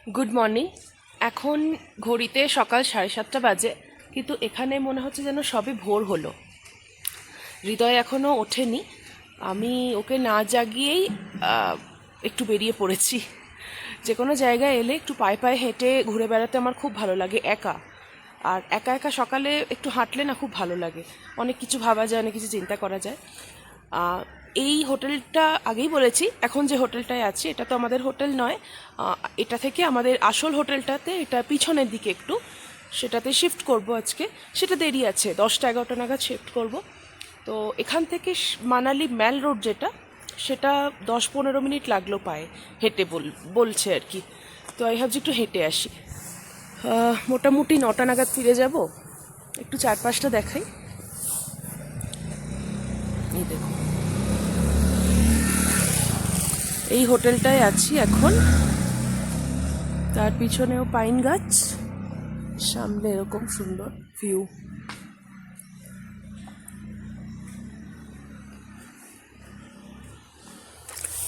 Good morning. এখন ঘড়িতে সকাল 7:30 বাজে, কিন্তু এখানে মনে হচ্ছে যেন সবে ভোর হলো। হৃদয় এখনও ওঠেনি। আমি ওকে না জাগিয়েই একটু বেরিয়ে পড়েছি। যে কোনো জায়গায় এলে একটু পায়ে পায়ে হেঁটে ঘুরে বেড়াতে আমার খুব ভালো লাগে, একা। আর একা একা সকালে একটু হাঁটলে না খুব ভালো লাগে, অনেক কিছু ভাবা যায়, অনেক কিছু চিন্তা করা যায়। এই হোটেলটা আগেই বলেছি, এখন যে হোটেলটায় আছি এটা তো আমাদের হোটেল নয়। এটা থেকে আমাদের আসল হোটেলটাতে, এটা পিছনের দিকে একটু, সেটাতে শিফট করব আজকে। সেটা দেরি আছে, 10টা-11টা নাগাদ শিফট করব। তো এখান থেকে মানালি ম্যাল রোড যেটা, সেটা 10-15 মিনিট লাগলো পায়ে হেঁটে বলছে আর কি। তো আমি ভাবছি একটু হেঁটে আসি। মোটামুটি 9টা নাগাদ ফিরে যাব। একটু চারপাশটা দেখাই। এই দেখো, এই হোটেলটায় আছি এখন। তার পিছনেও পাইন গাছ, সামনে এরকম সুন্দর ভিউ।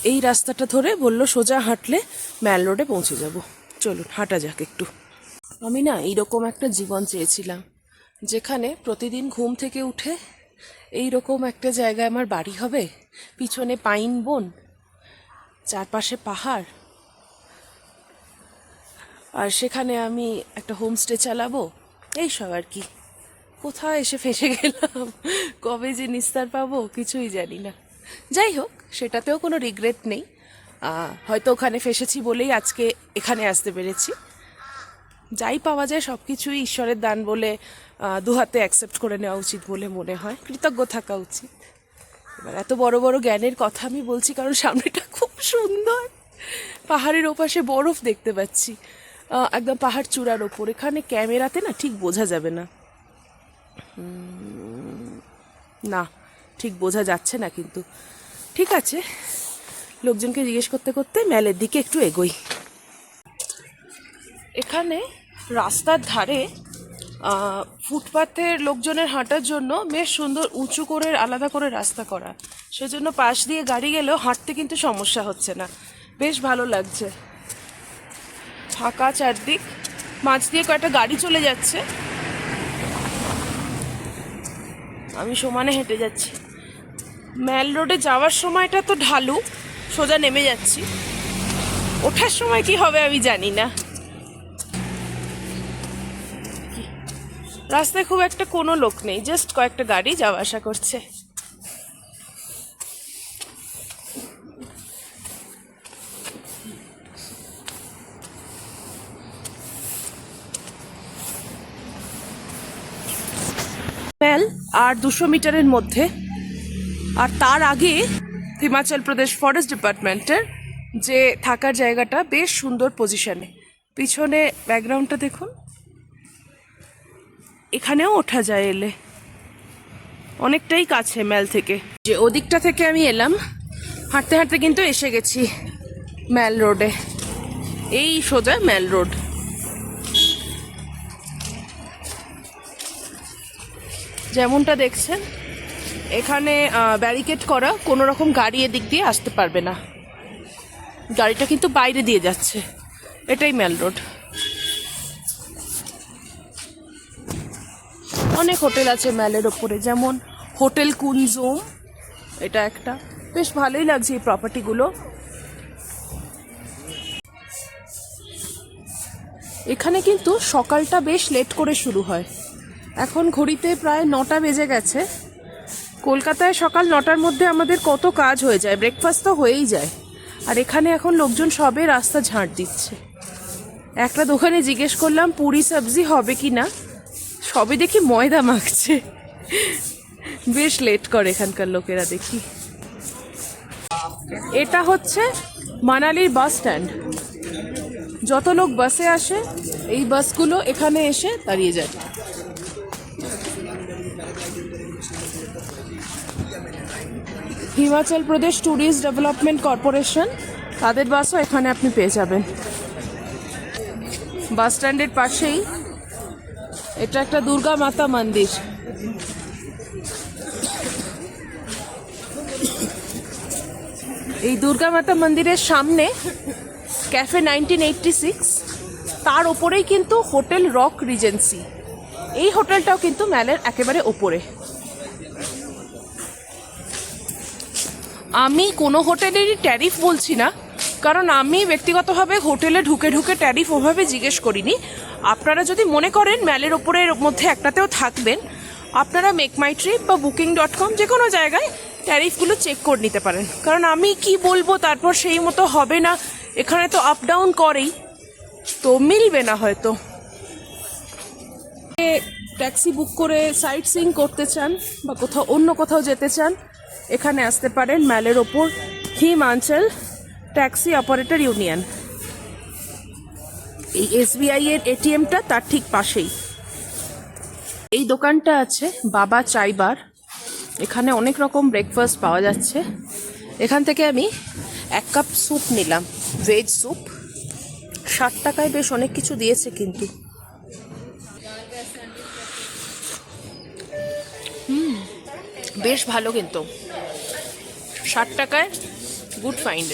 এই রাস্তাটা ধরে বললো সোজা হাঁটলে ম্যাল রোডে পৌঁছে যাব। চলুন হাঁটা যাক একটু। আমি না এইরকম একটা জীবন চেয়েছিলাম, যেখানে প্রতিদিন ঘুম থেকে উঠে এইরকম একটা জায়গায় আমার বাড়ি হবে, পিছনে পাইন বন, চারপাশে পাহাড়, আর সেখানে আমি একটা হোমস্টে চালাবো, এইসব আর কি। কোথায় এসে ফেসে গেলাম, কবে যে নিস্তার পাবো কিছুই জানি না। যাই হোক, সেটাতেও কোনো রিগ্রেট নেই। হয়তো ওখানে ফেসেছি বলেই আজকে এখানে আসতে পেরেছি। যাই পাওয়া যায় সব কিছুই ঈশ্বরের দান বলে দুহাতে অ্যাকসেপ্ট করে নেওয়া উচিত বলে মনে হয়, কৃতজ্ঞ থাকা উচিত। এবার এত বড় বড় জ্ঞানের কথা আমি বলছি কারণ সামনেটা খুব সুন্দর, পাহাড়ের ওপাশে বরফ দেখতে পাচ্ছি, একদম পাহাড় চূড়ার ওপর। এখানে ক্যামেরাতে না ঠিক বোঝা যাবে না, না ঠিক বোঝা যাচ্ছে না, কিন্তু ঠিক আছে। লোকজনকে জিজ্ঞেস করতে করতে ম্যালের দিকে একটু এগোই। এখানে রাস্তার ধারে ফুটপাথের লোকজনের হাঁটার জন্য বেশ সুন্দর উঁচু করে আলাদা করে রাস্তা করা, সেজন্য পাশ দিয়ে গাড়ি গেলেও হাঁটতে কিন্তু সমস্যা হচ্ছে না, বেশ ভালো লাগছে। ফাঁকা চারদিক, মাঝ দিয়ে কয়েকটা গাড়ি চলে যাচ্ছে, আমি সমানে হেঁটে যাচ্ছি। ম্যাল রোডে যাওয়ার সময়টা তো ঢালু, সোজা নেমে যাচ্ছি। ওঠার সময় কি হবে আমি জানি না। রাস্তায় খুব একটা কোনো লোক নেই, জাস্ট কয়েকটা গাড়ি যাওয়া আসা করছে। ম্যাল আর 200 মিটারের মধ্যে, আর তার আগে হিমাচল প্রদেশ ফরেস্ট ডিপার্টমেন্টের যে থাকার জায়গাটা বেশ সুন্দর পজিশনে। পিছনে ব্যাকগ্রাউন্ডটা দেখুন, এখানেও ওঠা যায় এলে, অনেকটাই কাছে ম্যাল থেকে। যে ওদিকটা থেকে আমি এলাম, হাঁটতে হাঁটতে কিন্তু এসে গেছি ম্যাল রোডে। এই সোজা ম্যাল রোড। যেমনটা দেখছেন এখানে ব্যারিকেড করা, কোনো রকম গাড়ি এদিক দিয়ে আসতে পারবে না, গাড়িটা কিন্তু বাইরে দিয়ে যাচ্ছে। এটাই ম্যাল রোড। অনেক হোটেল আছে ম্যালের ওপরে, যেমন হোটেল কুনজোম, এটা একটা, বেশ ভালোই লাগছে এই প্রপার্টিগুলো। এখানে কিন্তু সকালটা বেশ লেট করে শুরু হয়, এখন ঘড়িতে প্রায় 9টা বেজে গেছে। কলকাতায় সকাল 9টার মধ্যে আমাদের কত কাজ হয়ে যায়, ব্রেকফাস্ট তো হয়েই যায়, আর এখানে এখন লোকজন সবে রাস্তা ঝাঁট দিচ্ছে। একটা দোকানে জিজ্ঞেস করলাম পুরি সবজি হবে কি না, সবে দেখি ময়দা মাখছে। বেশ লেট করে এখানকার লোকেরা দেখি। এটা হচ্ছে মানালির বাস স্ট্যান্ড। যত লোক বাসে আসে এই বাসগুলো এখানে এসে দাঁড়িয়ে যায়। Himachal Pradesh tourist development corporation, তাদের বাসও এখানে আপনি পেয়ে যাবেন। বাস স্ট্যান্ডের পাশেই এটা একটা দুর্গা মাতা মন্দির। এই দুর্গা মাতা মন্দিরের সামনে ক্যাফে 1986, তার ওপরেই কিন্তু হোটেল রক রিজেন্সি। এই হোটেলটাও কিন্তু ম্যালের একেবারে ওপরে। আমি কোনো হোটেলেরই ট্যারিফ বলছি না, কারণ আমি ব্যক্তিগতভাবে হোটেলে ঢুকে ঢুকে ট্যারিফ ওভাবে জিজ্ঞেস করিনি। আপনারা যদি মনে করেন ম্যালের ওপরের মধ্যে একটাতেও থাকবেন, আপনারা মেক মাই ট্রিপ বা booking.com যে কোনো জায়গায় ট্যারিফগুলো চেক করে নিতে পারেন। কারণ আমি কি বলবো তারপর সেই মতো হবে না, এখানে তো আপ ডাউন করেই, তো মিলবে না হয়তো। ট্যাক্সি বুক করে সাইট সিইং করতে চান বা কোথাও অন্য কোথাও যেতে চান, এখানে আসতে পারেন ম্যালের ওপর হিমাচল ট্যাক্সি অপারেটর ইউনিয়ন। এই SBI এর ATMটা তার ঠিক পাশেই। এই দোকানটা আছে বাবা চাই বার। এখানে অনেক রকম ব্রেকফাস্ট পাওয়া যাচ্ছে। এখান থেকে আমি 1 কাপ স্যুপ নিলাম, ভেজ স্যুপ। 60 টাকায় বেশ অনেক কিছু দিয়েছে কিন্তু। বেশ ভালো কিন্তু, 60 টাকায় গুড ফাইন্ড।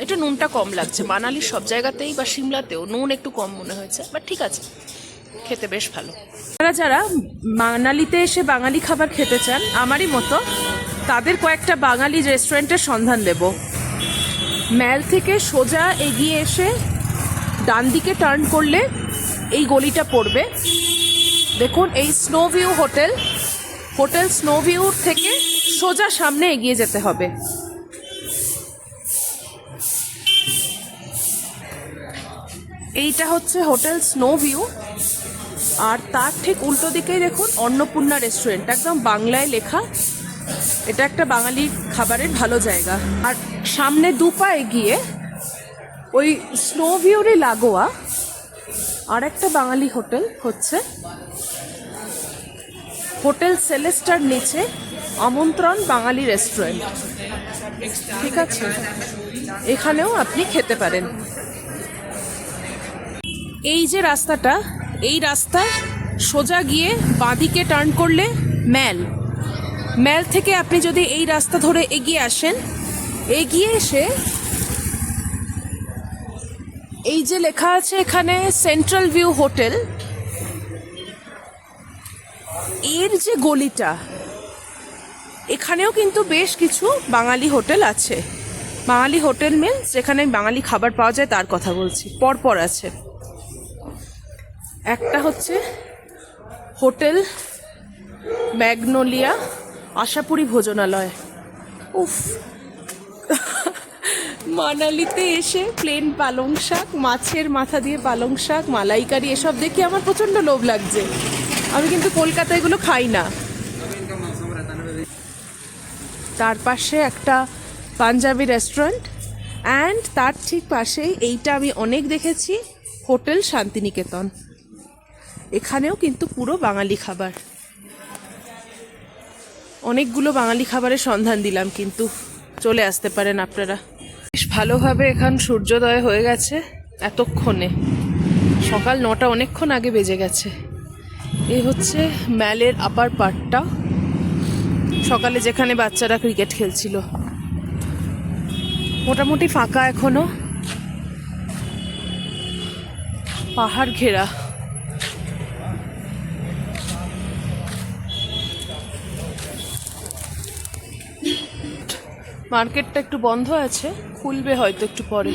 এটা নুনটা কম লাগছে, মানালির সব জায়গাতেই বা সিমলাতেও নুন একটু কম মনে হয়েছে, বাট ঠিক আছে, খেতে বেশ ভালো। যারা যারা মানালিতে এসে বাঙালি খাবার খেতে চান আমারই মতো, তাদের কয়েকটা বাঙালি রেস্টুরেন্টের সন্ধান দেব। ম্যাল থেকে সোজা এগিয়ে এসে ডান দিকে টার্ন করলে এই গলিটা পড়বে। দেখুন এই snow view hotel, hotel snow view থেকে সোজা সামনে এগিয়ে যেতে হবে। এইটা হচ্ছে হোটেল স্নো ভিউ, আর তার ঠিক উল্টো দিকেই দেখুন অন্নপূর্ণা রেস্টুরেন্ট, একদম বাংলায় লেখা। এটা একটা বাঙালি খাবারের ভালো জায়গা। আর সামনে 2 পা এগিয়ে ওই স্নো ভিউরই লাগোয়া আর একটা বাঙালি হোটেল হচ্ছে হোটেল সেলেস্টার নিচে আমন্ত্রণ বাঙালি রেস্টুরেন্ট। ঠিক আছে, এখানেও আপনি খেতে পারেন। এই যে রাস্তাটা, এই রাস্তায় সোজা গিয়ে বাঁদিকে টার্ন করলে ম্যাল। ম্যাল থেকে আপনি যদি এই রাস্তা ধরে এগিয়ে আসেন, এগিয়ে এসে এই যে লেখা আছে এখানে সেন্ট্রাল ভিউ হোটেল, এর যে গলিটা, এখানেও কিন্তু বেশ কিছু বাঙালি হোটেল আছে। বাঙালি হোটেল মিলস যেখানে বাঙালি খাবার পাওয়া যায় তার কথা বলছি, পরপর আছে। একটা হচ্ছে হোটেল ম্যাগনোলিয়া আশাপুরী ভোজনালয়। উফ, মানালিতে এসে প্লেন পালং শাক, মাছের মাথা দিয়ে পালং শাক, মালাইকারি এসব দেখে আমার প্রচণ্ড লোভ লাগছে। আমি কিন্তু কলকাতায় এগুলো খাই না। তার পাশে একটা পাঞ্জাবি রেস্টুরেন্ট, অ্যান্ড তার ঠিক পাশেই এইটা আমি অনেক দেখেছি, হোটেল শান্তিনিকেতন। এখানেও কিন্তু পুরো বাঙালি খাবার। অনেকগুলো বাঙালি খাবারের সন্ধান দিলাম, কিন্তু চলে আসতে পারেন আপনারা। বেশ ভালোভাবে এখান সূর্যোদয় হয়ে গেছে এতক্ষণে, সকাল 9টা অনেকক্ষণ আগে বেজে গেছে। এই হচ্ছে ম্যালের আপার পার্টটা, সকালে যেখানে বাচ্চারা ক্রিকেট খেলছিল। মোটামুটি ফাঁকা এখনো, পাহাড় ঘেরা। মার্কেটটা একটু বন্ধ আছে, খুলবে হয়তো একটু পরে।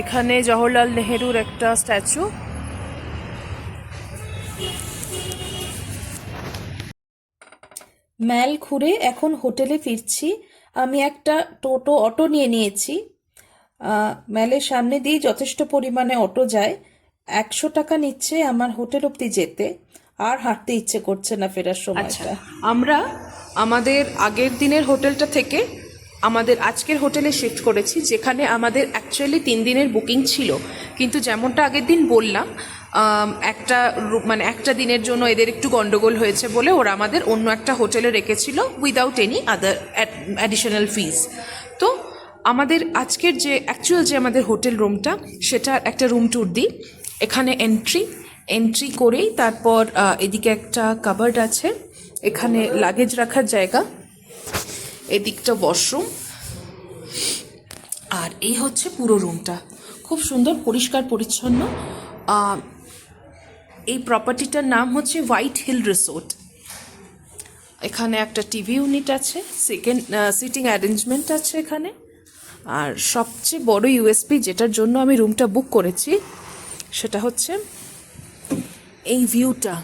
এখানে জওহরলাল নেহেরুর একটা স্ট্যাচু। ম্যাল ঘুরে এখন হোটেলে ফিরছি। আমি একটা টোটো অটো নিয়ে নিয়েছি। ম্যালের সামনে দিয়ে যথেষ্ট পরিমাণে অটো যায়। 100 টাকা নিচ্ছে আমার হোটেল অবধি যেতে, আর হাঁটতে ইচ্ছে করছে না ফেরার সময়টা। আমরা আমাদের আগের দিনের হোটেলটা থেকে আমাদের আজকের হোটেলে শিফট করেছি, যেখানে আমাদের অ্যাকচুয়ালি 3 দিনের বুকিং ছিল, কিন্তু যেমনটা আগের দিন বললাম, একটা দিনের জন্য এদের একটু গন্ডগোল হয়েছে বলে ওরা আমাদের অন্য একটা হোটেলে রেখেছিল উইদাউট এনি আদার অ্যাডিশনাল ফিজ। তো আমাদের আজকের যে অ্যাকচুয়াল যে আমাদের হোটেল রুমটা, সেটা একটা রুম ট্যুর দিই। এখানে এন্ট্রি করেই তারপর এদিকে একটা কাবার্ড আছে, এখানে লাগেজ রাখার জায়গা, এদিকটা ওয়াশরুম, আর এই হচ্ছে পুরো রুমটা, খুব সুন্দর পরিষ্কার পরিচ্ছন্ন। এই প্রপার্টিটার নাম হচ্ছে হোয়াইট হিল রিসোর্ট। এখানে একটা টিভি ইউনিট আছে, সেকেন্ড সিটিং অ্যারেঞ্জমেন্ট আছে এখানে। আর সবচেয়ে বড় ইউএসপি যেটার জন্য আমি রুমটা বুক করেছি সেটা হচ্ছে এই ভিউটা,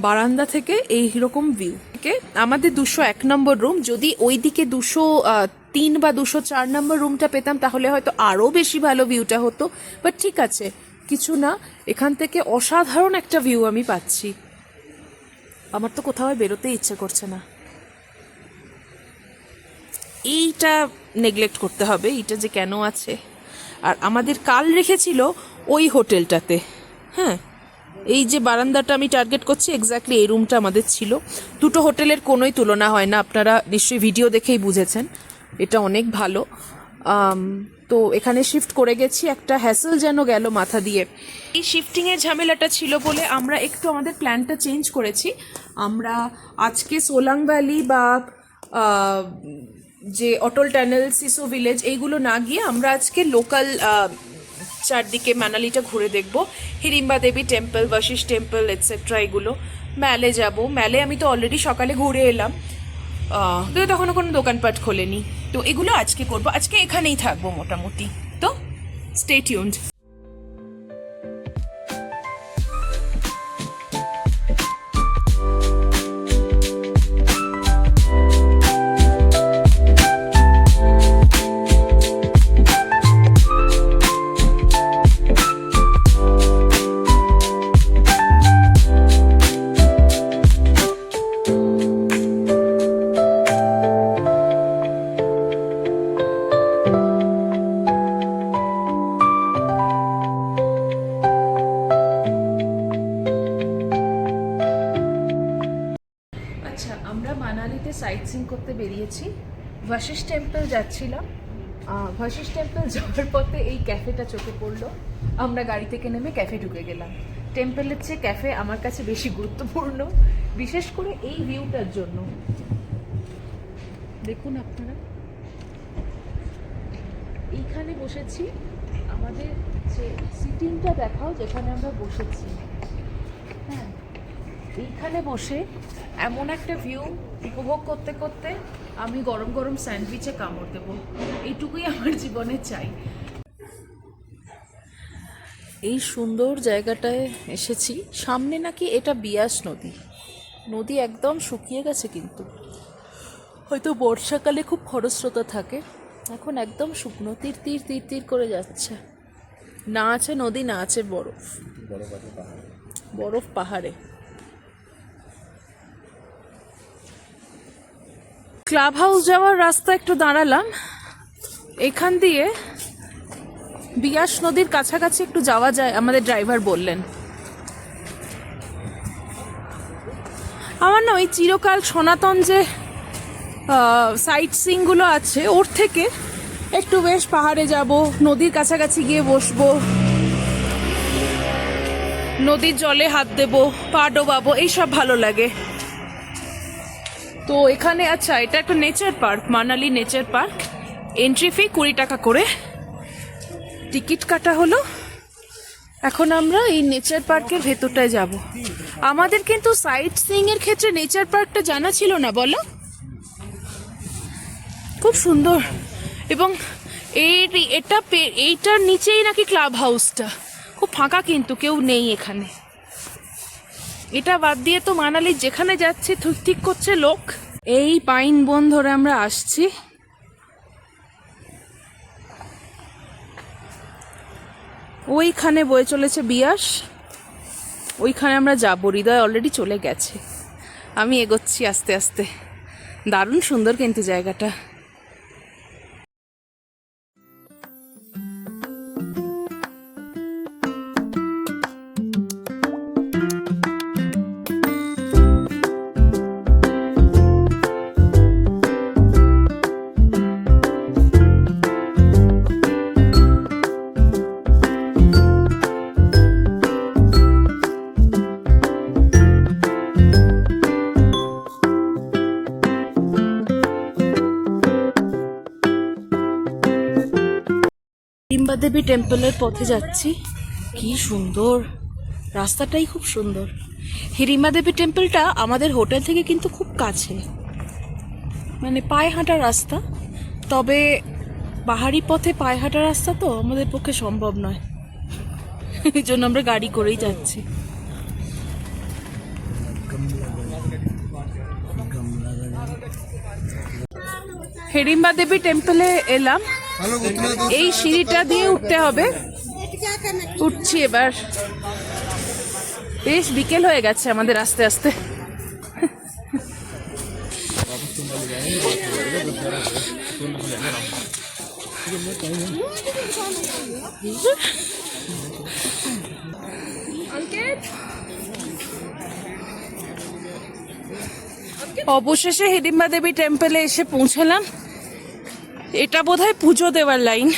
বারান্দা থেকে এইরকম ভিউ থেকে আমাদের 201 নম্বর রুম। যদি ওইদিকে 203 বা 204 নম্বর রুমটা পেতাম তাহলে হয়তো আরও বেশি ভালো ভিউটা হতো, বাট ঠিক আছে, কিছু না, এখান থেকে অসাধারণ একটা ভিউ আমি পাচ্ছি। আমার তো কোথাও বেরোতে ইচ্ছে করছে না। এইটা নেগলেক্ট করতে হবে, এইটা যে কেন আছে। আর আমাদের কাল রেখেছিল ওই হোটেলটাতে, হ্যাঁ, এই যে বারান্দাটা আমি টার্গেট করছি এক্স্যাক্টলি এই রুমটা আমাদের ছিল। দুটো হোটেলের কোনোই তুলনা হয় না, আপনারা নিশ্চয়ই ভিডিও দেখেই বুঝেছেন, এটা অনেক ভালো। তো এখানে শিফট করে গেছি, একটা হ্যাসেল যেন গেল মাথা দিয়ে। এই শিফটিংয়ের ঝামেলাটা ছিল বলে আমরা একটু আমাদের প্ল্যানটা চেঞ্জ করেছি। আমরা আজকে সোলাং ভ্যালি বা যে অটল টানেল, সিসো ভিলেজ এইগুলো না গিয়ে আমরা আজকে লোকাল চারদিকে মানালিটা ঘুরে দেখব। হিড়িম্বা দেবী টেম্পল, বশিষ্ঠ টেম্পল এটসেট্রা, এগুলো। ম্যালে যাব, ম্যালে আমি তো অলরেডি সকালে ঘুরে এলাম, তো তখনও কোনো দোকানপাট খোলেনি। তো এগুলো আজকে করব, আজকে এখানেই থাকবো মোটামুটি। তো স্টে টিউনড। আচ্ছা, আমরা মানালিতে সাইট সিইং করতে বেরিয়েছি। বশিষ্ঠ টেম্পল যাচ্ছিলাম, বশিষ্ঠ টেম্পল যাওয়ার পথে এই ক্যাফেটা চোখে পড়লো। আমরা গাড়ি থেকে নেমে ক্যাফে ঢুকে গেলাম। টেম্পলের চেয়ে ক্যাফে আমার কাছে বেশি গুরুত্বপূর্ণ, বিশেষ করে এই ভিউটার জন্য। দেখুন আপনারা, এইখানে বসেছি, আমাদের যে সিটিংটা দেখাও যেখানে আমরা বসেছি, হ্যাঁ, এইখানে বসে এমন একটা ভিউ উপভোগ করতে করতে আমি গরম গরম স্যান্ডউইচে কামড় দেবো, এইটুকুই আমার জীবনে চাই। এই সুন্দর জায়গাটায় এসেছি। সামনে নাকি এটা বিয়াস নদী, নদী একদম শুকিয়ে গেছে, কিন্তু হয়তো বর্ষাকালে খুব খরস্রোতা থাকে, এখন একদম শুকনো, তীর তীর তীর তীর করে যাচ্ছে। না আছে নদী, না আছে বরফ, বরফ পাহাড়ে। ক্লাব হাউস যাওয়ার রাস্তা একটু দাঁড়ালাম, এখান দিয়ে বিয়াস নদীর কাছাকাছি একটু যাওয়া যায়, আমাদের ড্রাইভার বললেন। আমার না ওই চিরকাল সনাতন যে সাইট সিইংগুলো আছে ওর থেকে একটু বেশ পাহাড়ে যাব, নদীর কাছাকাছি গিয়ে বসবো, নদীর জলে হাত দেবো, পা ডোবাবো, এইসব ভালো লাগে। তো এখানে, আচ্ছা, এটা একটা nature park, Manali nature park. Entry fee 20 টাকা করে, টিকিট কাটা হলো। এখন আমরা এই নেচার পার্কের ভেতরটায় যাব। আমাদের কিন্তু সাইট সিইং এর ক্ষেত্রে নেচার পার্কটা জানা ছিল না, বলো? খুব সুন্দর। এবং এইটার নিচেই নাকি ক্লাব হাউসটা, খুব ফাঁকা, কিন্তু কেউ নেই এখানে। এটা বাদ দিয়ে তো মানালি যেখানে যাচ্ছে ঠিক করছে লোক। এই পাইন বন ধরে আমরা আসছি, ওইখানে বয়ে চলেছে বিয়াস, ওইখানে আমরা যাব। হৃদয় অলরেডি চলে গেছে, আমি এগোচ্ছি আস্তে আস্তে। দারুণ সুন্দর কিন্তু জায়গাটা। হিড়িম্বা দেবী টেম্পলের পথে যাচ্ছি। কি সুন্দর, রাস্তাটাই খুব সুন্দর। হিড়িম্বা দেবী টেম্পলটা আমাদের হোটেল থেকে কিন্তু খুব কাছে, মানে পায়ে হাঁটার রাস্তা। তবে পাহাড়ি পথে পায়ে হাঁটার রাস্তা তো আমাদের পক্ষে সম্ভব নয়, এই জন্য আমরা গাড়ি করেই যাচ্ছি। হিড়িম্বা দেবী টেম্পলে এলাম, এই সিঁড়িটা দিয়ে উঠতে হবে। উঠছি এবার। বেশ বিকেল হয়ে গেছে আমাদের আস্তে আস্তে। অবশেষে হিড়িম্বা দেবী টেম্পলে এসে পৌঁছালাম। এটা বোধহয় পুজো দেওয়ার লাইন।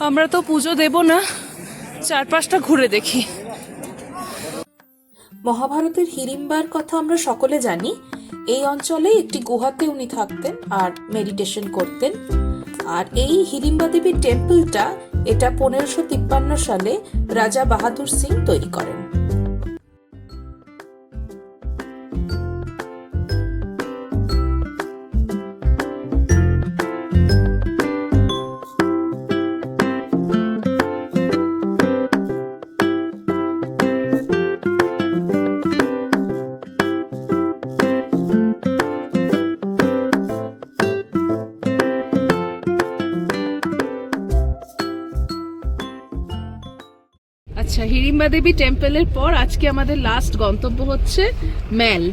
আমরা তো পুজো দেব না, চারপাশটা ঘুরে দেখি। মহাভারতের হিড়িম্বার কথা আমরা সকলে জানি। এই অঞ্চলে একটি গুহাতে উনি থাকতেন আর মেডিটেশন করতেন। আর এই হিড়িম্বা দেবী টেম্পলটা এটা 1553 সালে রাজা বাহাদুর সিং তৈরি করেন। আচ্ছা, হিড়িম্বা দেবী টেম্পলের পর আজকে আমাদের লাস্ট গন্তব্য হচ্ছে ম্যাল।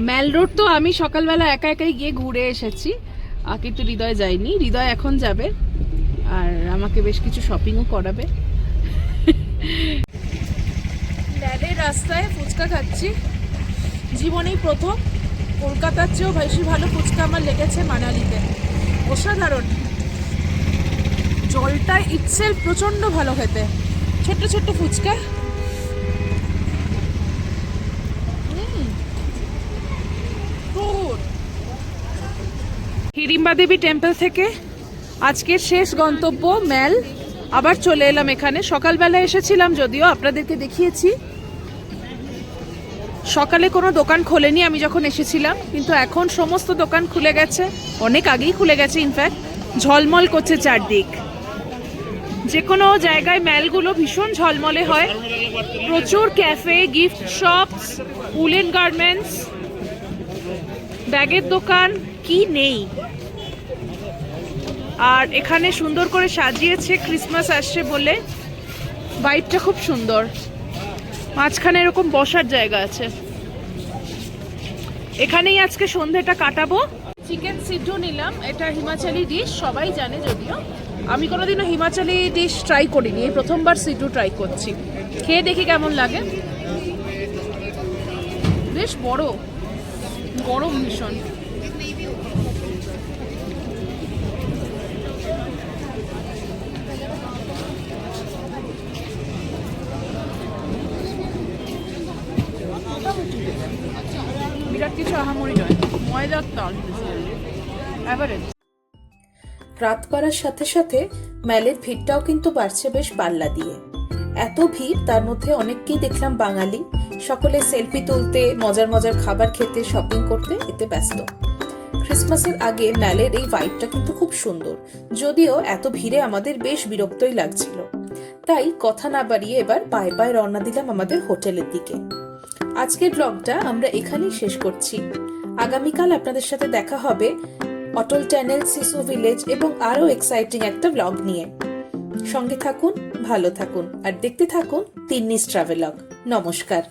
ম্যাল রোড তো আমি সকালবেলা একা একাই গিয়ে ঘুরে এসেছি, কিন্তু হৃদয় যায়নি। হৃদয় এখন যাবে আর আমাকে বেশ কিছু শপিংও করাবে। ম্যালের রাস্তায় ফুচকা খাচ্ছি, জীবনেই প্রথম। কলকাতার চেয়েও বেশি ভালো ফুচকা আমার লেগেছে মানালিতে, অসাধারণ। জলটা ইটসেলফ প্রচণ্ড ভালো খেতে, ছোট্ট ছোট্ট ফুচকা। হিড়িম্বা দেবী টেম্পল থেকে আজকের শেষ গন্তব্য ম্যাল। আবার চলে এলাম এখানে। সকালবেলা এসেছিলাম, যদিও আপনাদেরকে দেখিয়েছি। সকালে কোনো দোকান খোলেনি আমি যখন এসেছিলাম, কিন্তু এখন সমস্ত দোকান খুলে গেছে, অনেক আগেই খুলে গেছে। ইনফ্যাক্ট ঝলমল করছে চারদিক। যে কোনো জায়গায় ম্যালগুলো ভীষণ ঝলমলে হয়। প্রচুর cafe, gift shops, woollen garments, ব্যাগের দোকান, কি নেই। আর এখানে সুন্দর করে সাজিয়েছে, ক্রিসমাস আসছে বলে। ভাইবটা খুব সুন্দর। মাঝখানে এরকম বসার জায়গা আছে। এখানেই আজকে সন্ধ্যেটা কাটাবো। চিকেন সিদ্ধু নিলাম, এটা হিমাচলি ডিশ, সবাই জানে। যদিও আমি কোনোদিনও হিমাচলি ডিশ ট্রাই করিনি, এই প্রথমবার সিদ্ধু ট্রাই করছি। খেয়ে দেখি কেমন লাগে। বেশ বড়, গরম ভীষণ। বিরাট কিছু আহামরি নয়, ময়দার তাল, এভারেজ। রাত বাড়ার সাথে সাথে ম্যালের ভিড়টাও কিন্তু বাড়ছে বেশ পাল্লা দিয়ে। এত ভিড়, তার মধ্যে অনেককেই দেখলাম বাঙালি। সকলে সেলফি তুলতে, মজার মজার খাবার খেতে, শপিং করতে এতে ব্যস্ত। ক্রিসমাসের আগে ম্যালের এই ভাইবটা কিন্তু খুব সুন্দর, যদিও এত ভিড়ে আমাদের বেশ বিরক্তই লাগছিল। তাই কথা না বাড়িয়ে এবার পায়ে পায়ে রওনা দিলাম আমাদের হোটেলের দিকে। আজকের ব্লগটা আমরা এখানেই শেষ করছি। আগামীকাল আপনাদের সাথে দেখা হবে অটল টানেল, সিসু ভিলেজ এবং আরো এক্সাইটিং একটা ব্লগ নিয়ে। সঙ্গে থাকুন, ভালো থাকুন আর দেখতে থাকুন তিন্নিস ট্রাভেলগ। নমস্কার।